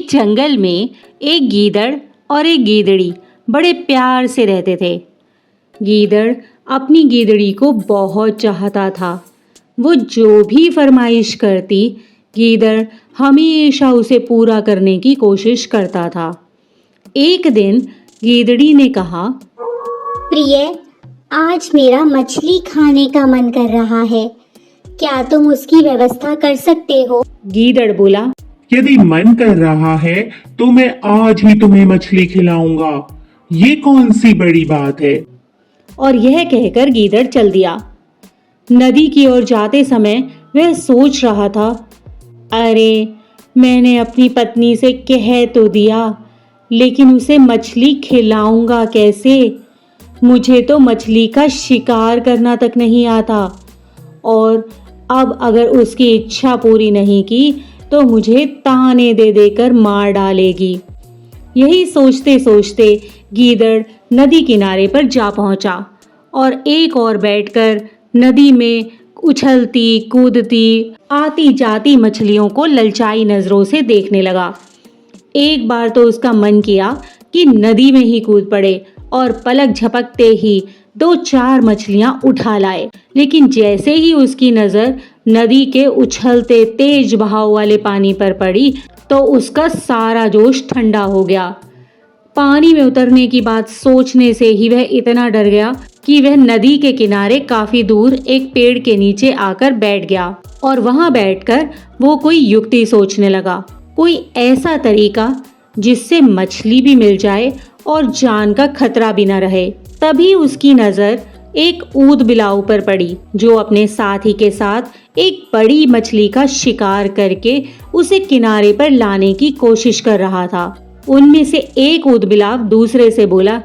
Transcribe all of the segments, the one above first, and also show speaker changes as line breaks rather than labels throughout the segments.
एक जंगल में एक गीदड़ और एक गीदड़ी बड़े प्यार से रहते थे। गीदड़ अपनी गीदड़ी को बहुत चाहता था। वो जो भी फरमाइश करती, गीदड़ हमेशा उसे पूरा करने की कोशिश करता था। एक दिन गीदड़ी ने कहा,
प्रिय, आज मेरा मछली खाने का मन कर रहा है, क्या तुम उसकी व्यवस्था कर सकते हो?
गीदड़ बोला,
यदि मन कर रहा है तो मैं आज ही तुम्हें मछली खिलाऊंगा। ये कौन सी बड़ी बात है।
और यह कहकर गीदड़ चल दिया। नदी की ओर जाते समय वह सोच रहा था, अरे मैंने अपनी पत्नी से कह तो दिया, लेकिन उसे मछली खिलाऊंगा कैसे? मुझे तो मछली का शिकार करना तक नहीं आता, और अब अगर उसकी इच्छा पूरी नहीं की तो मुझे ताने दे देकर मार डालेगी। यही सोचते सोचते गीदड़ नदी किनारे पर जा पहुंचा और एक ओर बैठकर नदी में उछलती कूदती आती जाती मछलियों को ललचाई नजरों से देखने लगा। एक बार तो उसका मन किया कि नदी में ही कूद पड़े और पलक झपकते ही 2-4 मछलियां उठा लाए, लेकिन जैसे ही उसकी नजर नदी के उछलते तेज बहाव वाले पानी पर पड़ी तो उसका सारा जोश ठंडा हो गया। पानी में उतरने की बात सोचने से ही वह इतना डर गया कि वह नदी के किनारे काफी दूर एक पेड़ के नीचे आकर बैठ गया और वहां बैठकर वो कोई युक्ति सोचने लगा, कोई ऐसा तरीका जिससे मछली भी मिल जाए और जान का खतरा भी न रहे। तभी उसकी नजर एक ऊद बिलाव पर पड़ी, जो अपने साथी के साथ एक बड़ी मछली का शिकार करके उसे किनारे पर लाने की कोशिश कर रहा था। उनमें से एक ऊद बिलाव दूसरे से बोला,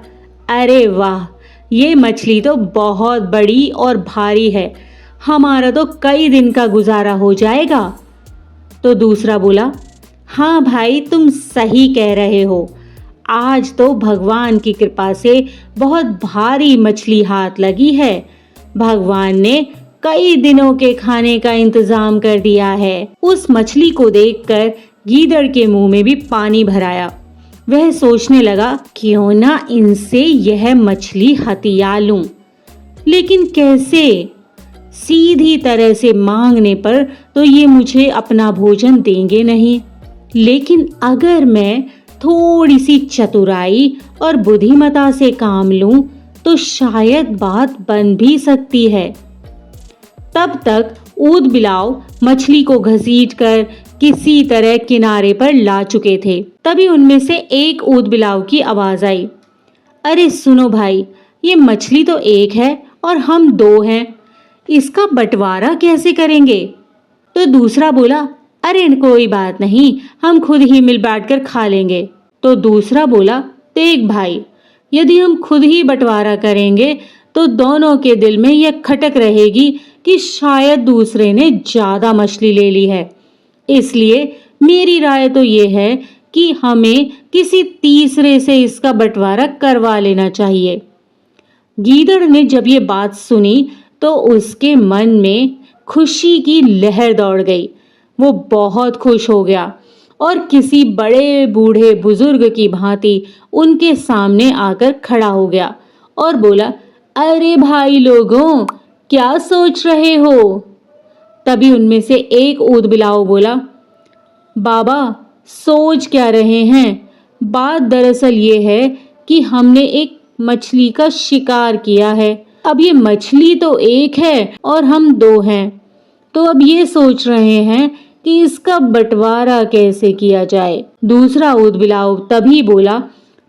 अरे वाह, ये मछली तो बहुत बड़ी और भारी है, हमारा तो कई दिन का गुजारा हो जाएगा। तो दूसरा बोला, हाँ भाई, तुम सही कह रहे हो, आज तो भगवान की कृपा से बहुत भारी मछली हाथ लगी है। भगवान ने कई दिनों के खाने का इंतजाम कर दिया है। उस मछली को देखकर गीदड़ के मुंह में भी पानी भर आया। वह सोचने लगा, क्यों ना इनसे यह मछली हथिया लूं, लेकिन कैसे? सीधी तरह से मांगने पर तो ये मुझे अपना भोजन देंगे नहीं, लेकिन अगर मैं थोड़ी सी चतुराई और बुद्धिमता से काम लूं तो शायद बात बन भी सकती है। तब तक ऊद बिलाव मछली को घसीटकर किसी तरह किनारे पर ला चुके थे। तभी उनमें से एक ऊद बिलाव की आवाज आई, अरे सुनो भाई, ये मछली तो एक है और हम 2 हैं, इसका बंटवारा कैसे करेंगे? तो दूसरा बोला, अरे कोई बात नहीं, हम खुद ही मिल बांट कर खा लेंगे। तो दूसरा बोला, देख भाई, यदि हम खुद ही बंटवारा करेंगे तो दोनों के दिल में यह खटक रहेगी कि शायद दूसरे ने ज्यादा मछली ले ली है। इसलिए मेरी राय तो ये है कि हमें किसी तीसरे से इसका बंटवारा करवा लेना चाहिए। गीदड़ ने जब ये बात सुनी तो उसके मन में खुशी की लहर दौड़ गई। वो बहुत खुश हो गया और किसी बड़े बूढ़े बुजुर्ग की भांति उनके सामने आकर खड़ा हो गया और बोला, अरे भाई लोगों, क्या सोच रहे हो? तभी उनमें से एक ऊद बिलाव बोला, बाबा, सोच क्या रहे हैं? बात दरअसल ये है कि हमने एक मछली का शिकार किया है। अब ये मछली तो एक है और हम 2 हैं, तो अब ये सोच रहे हैं कि इसका बंटवारा कैसे किया जाए। दूसरा ऊद बिलाव तभी बोला,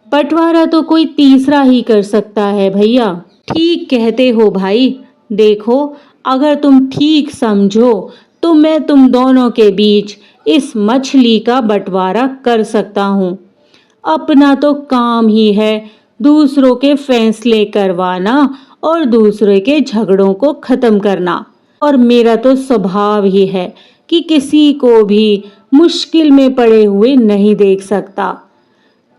बंटवारा तो कोई तीसरा ही कर सकता है भैया। ठीक कहते हो भाई, देखो, अगर तुम ठीक समझो तो मैं तुम दोनों के बीच इस मछली का बंटवारा कर सकता हूँ। अपना तो काम ही है दूसरों के फैसले करवाना और दूसरे के झगड़ों को खत्म करना, और मेरा तो स्वभाव ही है कि किसी को भी मुश्किल में पड़े हुए नहीं देख सकता।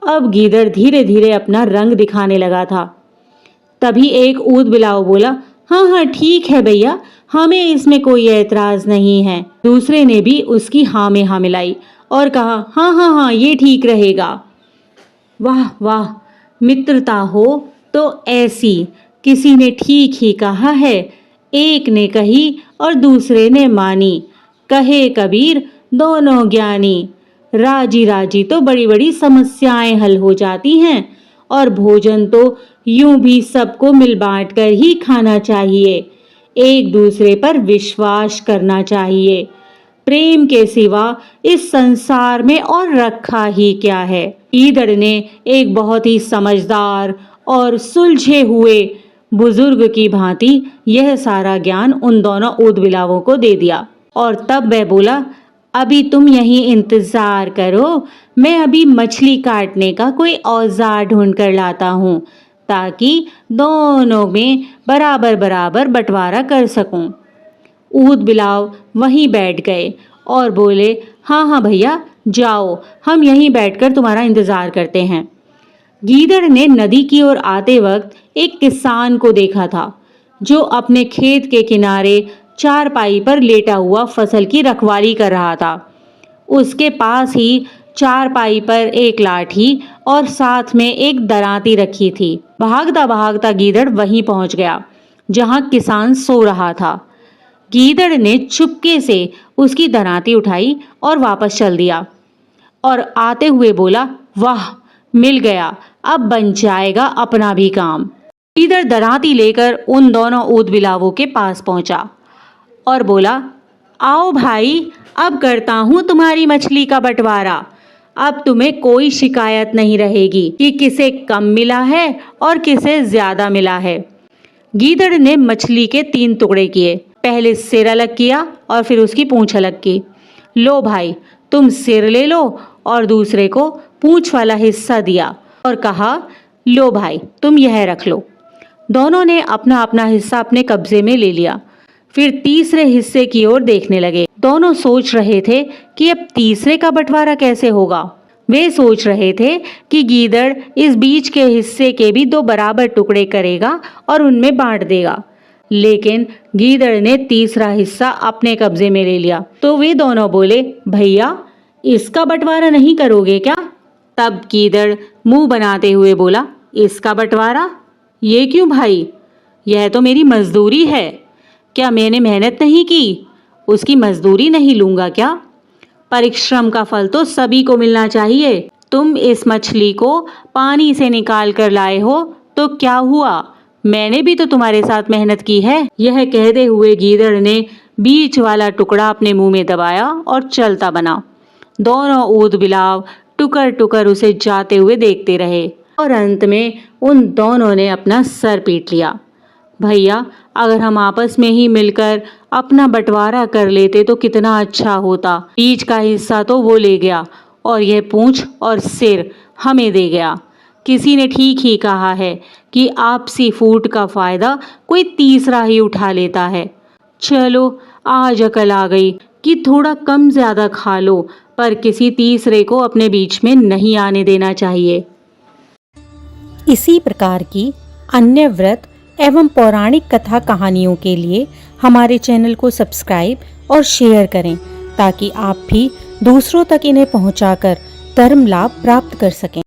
अब गीदड़ धीरे धीरे अपना रंग दिखाने लगा था। तभी एक ऊद बिलाव बोला, हाँ हाँ ठीक है भैया, हमें इसमें कोई ऐतराज नहीं है। दूसरे ने भी उसकी हाँ में हाँ मिलाई और कहा, हाँ हाँ हाँ, ये ठीक रहेगा। वाह वाह, मित्रता हो तो ऐसी। किसी ने ठीक ही कहा है, एक ने कही और दूसरे ने मानी। कहे कबीर दोनों ज्ञानी। राजी राजी तो बड़ी बड़ी समस्याएं हल हो जाती हैं, और भोजन तो यूं भी सबको मिल बांट कर ही खाना चाहिए। एक दूसरे पर विश्वास करना चाहिए। प्रेम के सिवा इस संसार में और रखा ही क्या है। गीदड़ ने एक बहुत ही समझदार और सुलझे हुए बुजुर्ग की भांति यह सारा ज्ञान उन दोनों ऊदबिलावों को दे दिया। और तब वह बोला, अभी तुम यहीं इंतजार करो, मैं अभी मछली काटने का कोई औजार ढूंढ कर लाता हूँ, ताकि दोनों में बराबर बराबर बंटवारा कर सकूं। ऊद बिलाव वहीं बैठ गए और बोले, हाँ हाँ भैया, जाओ, हम यहीं बैठकर तुम्हारा इंतजार करते हैं। गीदड़ ने नदी की ओर आते वक्त एक किसान को देखा था, जो अपने खेत के किनारे चारपाई पर लेटा हुआ फसल की रखवाली कर रहा था। उसके पास ही चारपाई पर एक लाठी और साथ में एक दरांती रखी थी। भागता भागता गीदड़ वहीं पहुंच गया जहां किसान सो रहा था। गीदड़ ने चुपके से उसकी दरांती उठाई और वापस चल दिया, और आते हुए बोला, वाह, मिल गया, अब बन जाएगा अपना भी काम। गीदड़ दरांती लेकर उन दोनों ऊदबिलावों के पास पहुंचा और बोला, आओ भाई, अब करता हूं तुम्हारी मछली का बंटवारा। अब तुम्हें कोई शिकायत नहीं रहेगी कि किसे कम मिला है और किसे ज्यादा मिला है। गीदड़ ने मछली के 3 टुकड़े किए। पहले सिर अलग किया और फिर उसकी पूंछ अलग की। लो भाई, तुम सिर ले लो, और दूसरे को पूंछ वाला हिस्सा दिया और कहा, लो भाई, तुम यह रख लो। दोनों ने अपना अपना हिस्सा अपने कब्जे में ले लिया। फिर तीसरे हिस्से की ओर देखने लगे। दोनों सोच रहे थे कि अब तीसरे का बंटवारा कैसे होगा। वे सोच रहे थे कि गीदड़ इस बीच के हिस्से के भी 2 बराबर टुकड़े करेगा और उनमें बांट देगा, लेकिन गीदड़ ने तीसरा हिस्सा अपने कब्जे में ले लिया। तो वे दोनों बोले, भैया, इसका बंटवारा नहीं करोगे क्या? तब गीदड़ मुंह बनाते हुए बोला, इसका बंटवारा? ये क्यों भाई? यह तो मेरी मजदूरी है। क्या मैंने मेहनत नहीं की? उसकी मजदूरी नहीं लूंगा क्या? परिश्रम का फल तो सभी को मिलना चाहिए। तुम इस मछली को पानी से निकाल कर लाए हो तो क्या हुआ? मैंने भी तो तुम्हारे साथ मेहनत की है। यह कहते हुए गीदड़ ने बीच वाला टुकड़ा अपने मुंह में दबाया और चलता बना। दोनों ऊदबिलाव टुकर टुकर उसे जाते हुए देखते रहे, और अंत में उन दोनों ने अपना सर पीट लिया। भैया, अगर हम आपस में ही मिलकर अपना बंटवारा कर लेते तो कितना अच्छा होता। बीच का हिस्सा तो वो ले गया और यह पूंछ और सिर हमें दे गया। किसी ने ठीक ही कहा है कि आपसी फूट का फायदा कोई तीसरा ही उठा लेता है। चलो, आज अकल आ गई कि थोड़ा कम ज्यादा खा लो, पर किसी तीसरे को अपने बीच में नहीं आने देना चाहिए।
इसी प्रकार की अन्य व्रत एवं पौराणिक कथा कहानियों के लिए हमारे चैनल को सब्सक्राइब और शेयर करें, ताकि आप भी दूसरों तक इन्हें पहुंचाकर धर्म लाभ प्राप्त कर सकें।